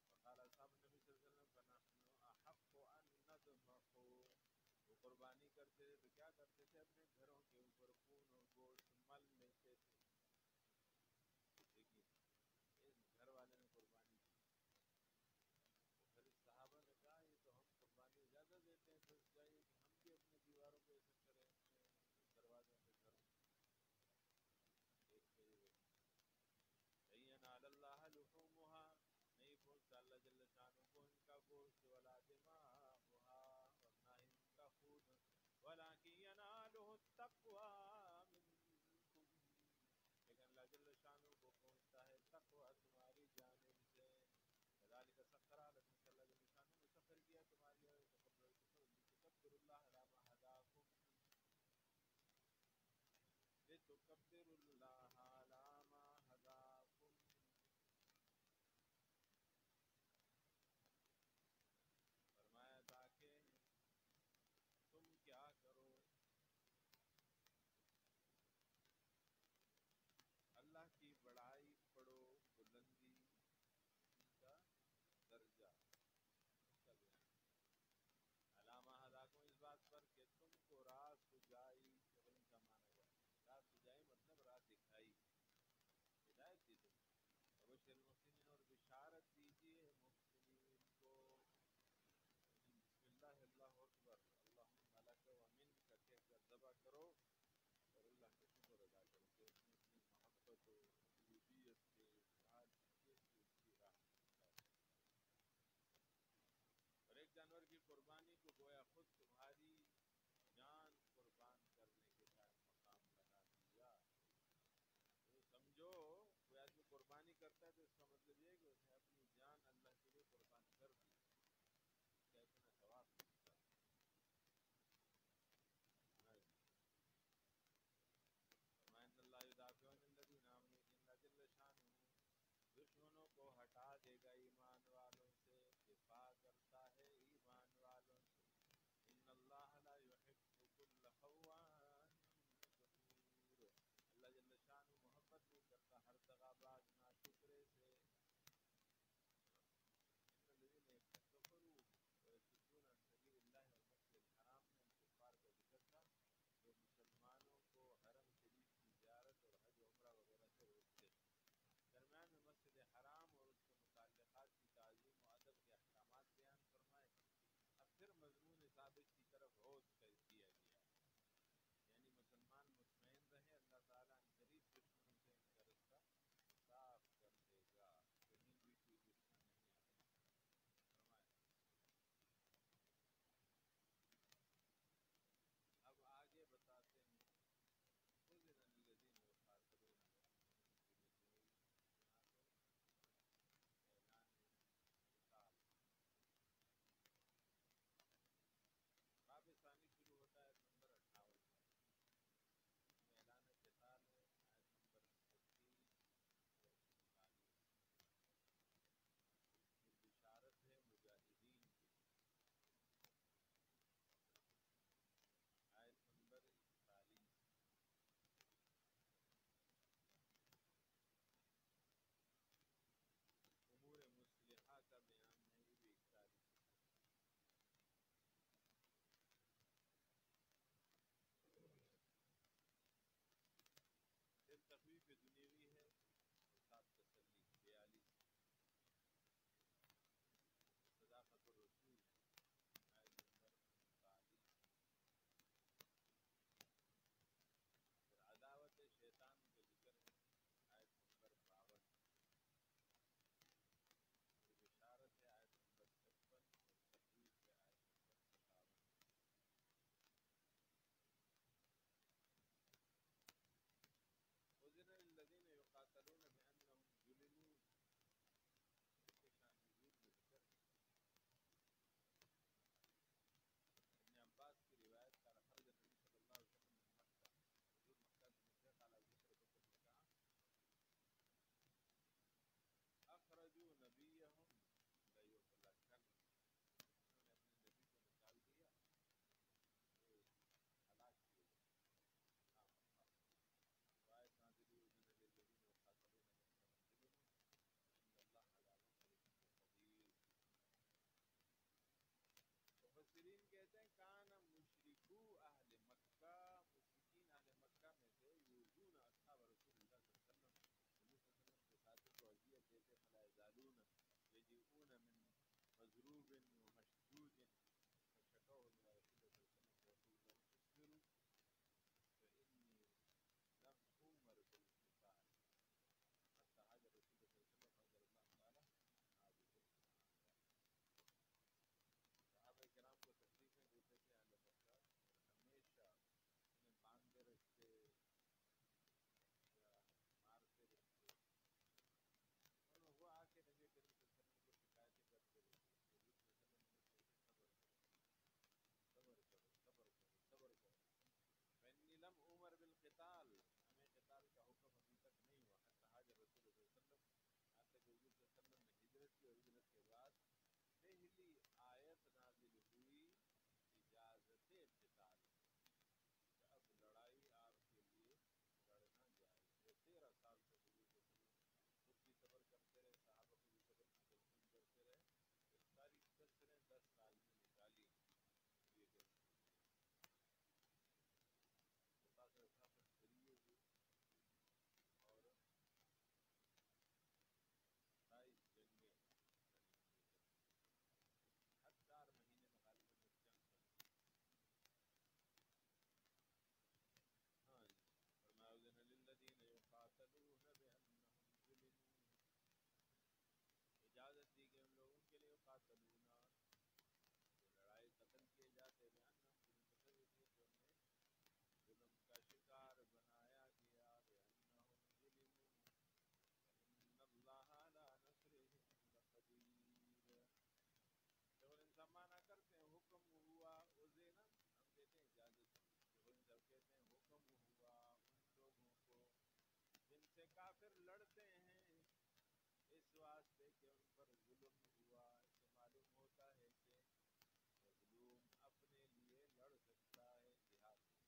فقال اصحاب النبی صلی اللہ علیہ وسلم فنحن احق ان نضمخ، وہ قربانی کرتے تھے تو کیا کرتے تھے؟ اپنے گھروں کے اوپر خون اور گوشت مل لیتے تھے۔ دیکھیے اس گھر والے نے قربانی کی، تو پھر صحابہ نے کہا یہ تو ہم قربانی اجازت دیتے ہیں، تو چاہیے کہ ہم بھی اپنے دیواروں پہ ایسا کریں، اپنے دروازوں پہ کریں۔ دیکھتے ہوئے لن ینال اللہ لحومها، نہیں پہنچتا اللہ جل شانہ کو ان کا گوشت، ولا دماؤها اور نہ ہی ان کا خون، ولکن ینالہ التقوی منکم، لیکن اللہ جل شانہ کو پہنچتا ہے تقوی تمہاری جانب سے۔ کذالک سخر لکم، کہ اللہ جل شانہ نے مسخر کیا تمہارے لیے، لتکبروا اللہ علی ما ہداکم، لتکبروا اللہ علی ما ہداکم، فرمایا تاکہ تم کیا کرو، اللہ کی بڑائی پڑھو، بلندی ان کا درجہ، اس کا بیان علامہ ہداکم، اس بات پر کہ تم کو راہ سجائی، ان کا معنی ہے راہ سجائی مطلب راہ دکھائی، ہدایت دی تم کو، وبشر المحسنین اور بشارت دیجیے محسنین کو۔ بسم اللہ اللہ اکبر اللہم لک و منک کہہ کر ذبح کرو اور اللہ کا شکر ادا کرو کہ اس نے اپنی محبت و عبودیت سے افعال کیے کہ اس کی راہ دکھائے۔ اور ایک جانور کی قربانی کو گویا خود تمہاری جان قربان کرنے کے قائم مقام بنا دیا۔ تو سمجھو کوئی آدمی قربانی کرتا ہے تو اس کا مطلب یہ ہے کہ اس نے اپنی جان اللہ کے لیے قربان کر دی، اس کا اتنا ثواب ملتا ہے۔ فرمایا ان اللہ یدافع عن الذین آمنوا، کہ اللہ جل شانہ دشمنوں کو ہٹا دے گا ایمان والوں سے، دفاع کرتا ہے ایمان والوں سے۔ ان اللہ لا يحب كل خوان کفور، اللہ جل شانہ محبت نہیں کرتا ہر دغا باز ناشکرے سے۔ ان الذین کفروا ویصدون عن سبیل اللہ، اور مسجد الحرام میں ان کفار کا ذکر تھا جو مسلمانوں کو حرم شریف کی زیارت اور حج عمرہ وغیرہ سے روکتے تھے۔ درمیان میں مسجد حرام اور اس کے متعلقات کی تعظیم و ادب کے احکامات بیان فرمائے، اب پھر مضمون ثابت کی طرف عود کیا گیا، یعنی مسلمان مطمئن رہے اللہ تعالیٰ ان قریب دشمنوں سے ان کا رستہ صاف کر دے گا، کہیں بھی کوئی دشمن نہیں آئے گا۔ فرمایا اب آگے بتاتے ہیں اذن للذین یقاتلون بأنہم ظلموا، یہاں تو اعلان قتال، کافر لڑتے ہیں اس واسطے کہ ان پر ظلم ہوا، اسے معلوم ہوتا ہے کہ مظلوم اپنے لیے لڑ سکتا ہے جہاد میں.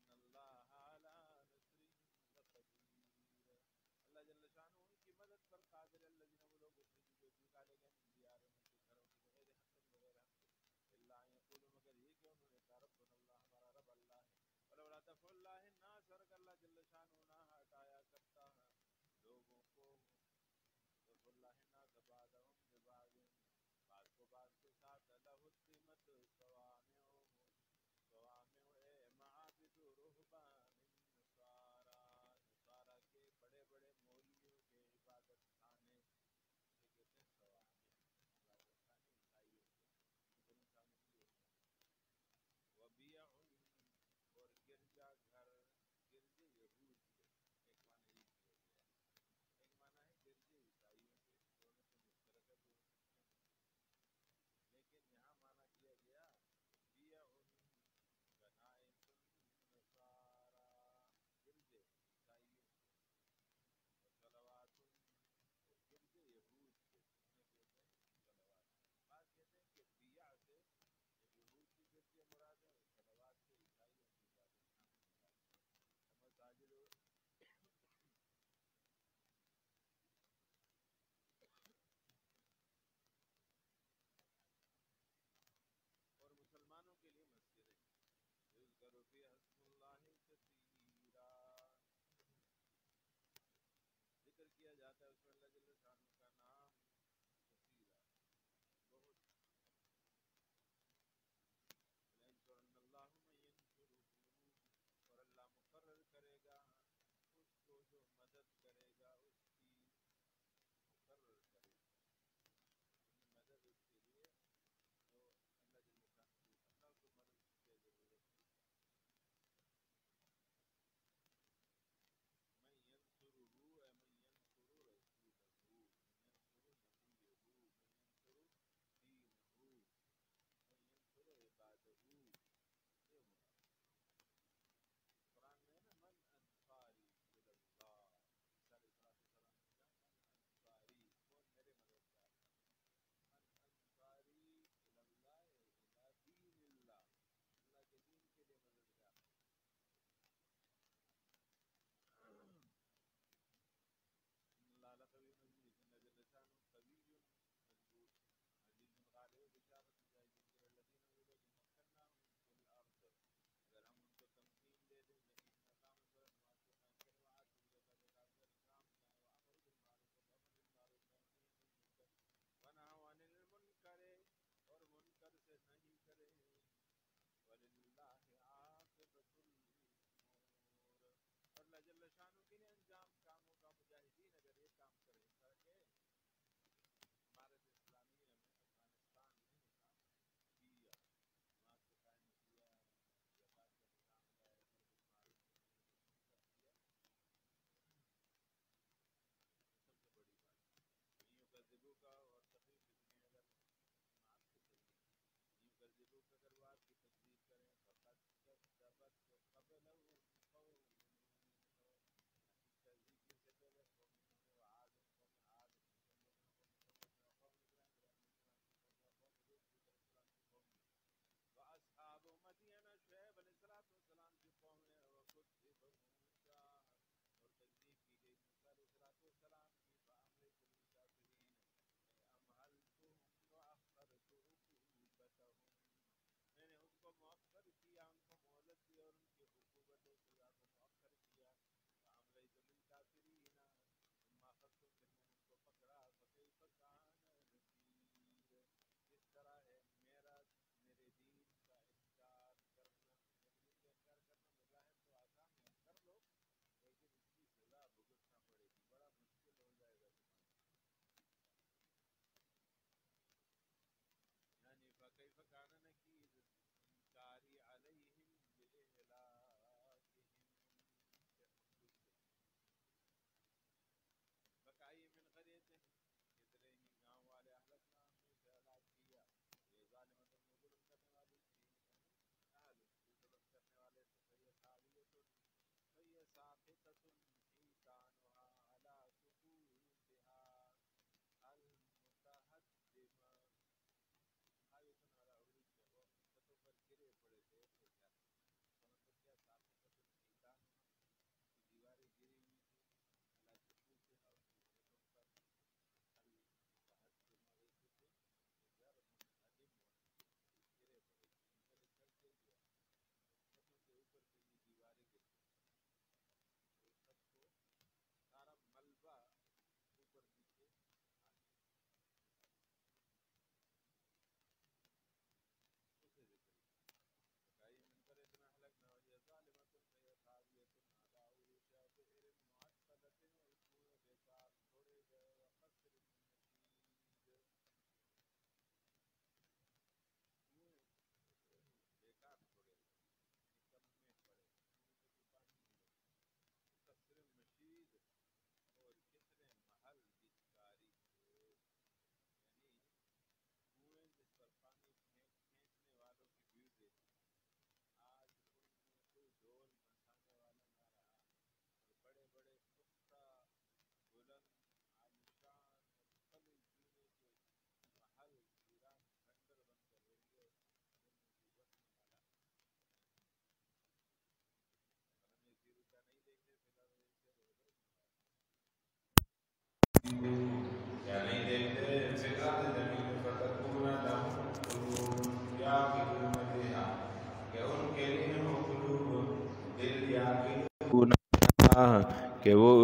ان اللہ علی نصرهم لقدیر، اللہ جل شانہ ان کی مدد پر قادر ہے. الذین وہ لوگ اخرجوا جو نکالے گئے من دیارہم ان کے گھروں سے بغیر حق بغیر حق کے، الا ان یقولوا مگر یہ کہ انہوں نے کہا ربنا اللہ ہمارا رب اللہ ہے. ولولا دفع اللہ الناس، اگر اللہ جل شانہ نہ ہٹایا کرتا ہے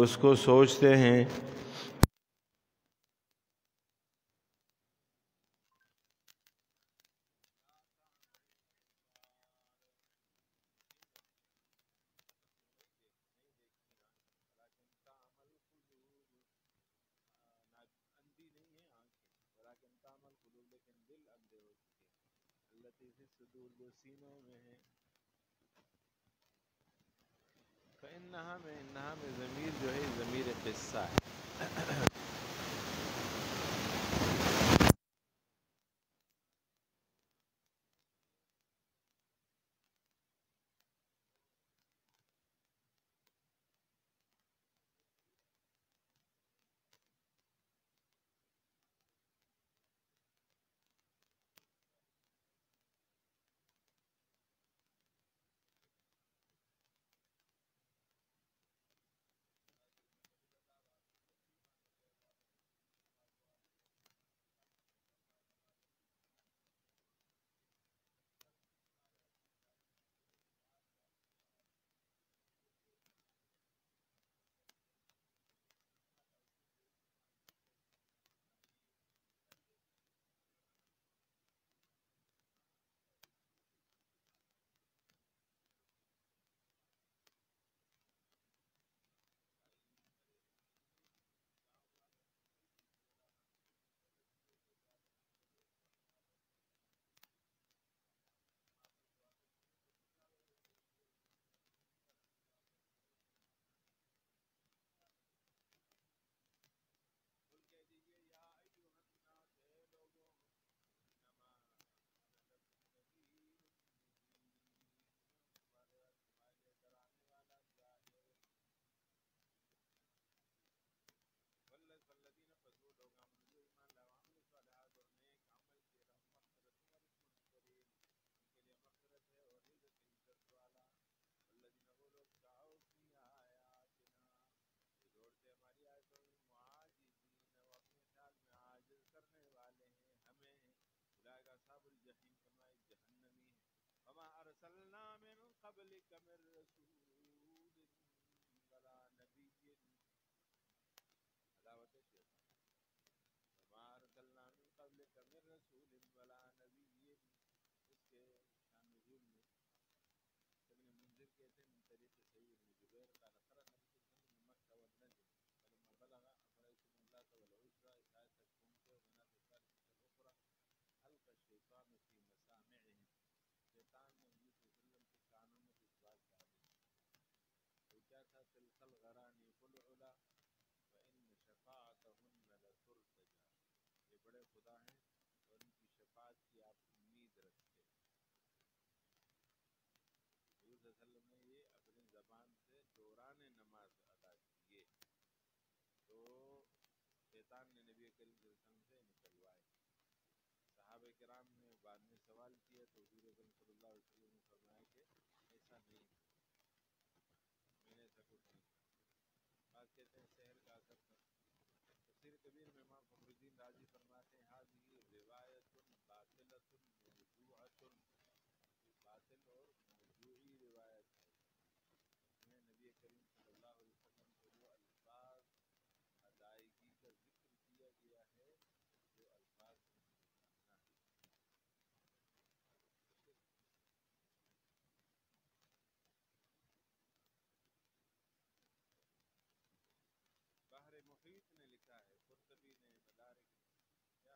اس کو سوچتے ہیں انہا میں ضمیر جو ہے ضمیر قصہ ہے. وما ارسلنا من قبلك من رسول ولا نبی عداوت شیطان. وما ارسلنا من قبلك من رسول ولا نبی. اس کے شان نزول میں ابن منذر کہتے ہیں من طریق سعید بن جبیر قال قرأ النبي صلی اللہ علیہ وسلم مکہ والنجم فلما بلغ افرأيتم اللات والعزى اس آیت تک پہنچے ومناة الثالثة الأخرى القى الشیطان فی مسامعهم. شیطان نے نبی صلی اللہ علیہ وسلم کے کانوں میں اس بات ڈالی. وہ کیا تھا؟ تلک الغرانیق العلا فإن شفاعتهن لترتجى. یہ بڑے خدا ہیں اور ان کی شفاعت کی آپ امید رکھتے. حضور صلی اللہ علیہ وسلم نے یہ اپنی زبان سے دوران نماز ادا کیے تو شیطان نے نبی کریم صلی اللہ علیہ وسلم سے نکلوائے. صحابہ کرام نے بعد میں سوال کیا تو حضور اکرم صلی اللہ علیہ وسلم نے فرمایا کہ ایسا نہیں تھا، میں نے ایسا کچھ نہیں کہا. بعض کہتے ہیں سحر کا اثر تھا. تفسیر کبیر میں امام فخر الدین رازی فرماتے ہیں هذه روایت باطلۃ موضوعۃ. باطل اور موضوعی روایت ہے. اس میں نبی کریم صلی اللہ علیہ وسلم سے وہ الفاظ ادائیگی کا ذکر کیا گیا ہے جو الفاظ بحر محیط نے لکھا ہے، قرطبی نے مدارک نے، یا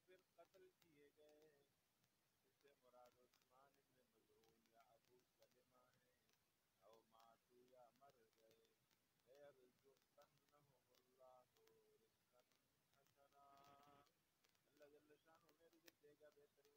پھر قتل کیے گئے، اس سے مراد عثمان ابن مظعون یا ابو سلمہ ہیں، او ماتو یا مر گئے، لَيَرْزُقَنَّهُمُ اللَّهُ رِزْقًا حَسَنًا، اللہ جل شانہ انہیں رزق دے گا بہترین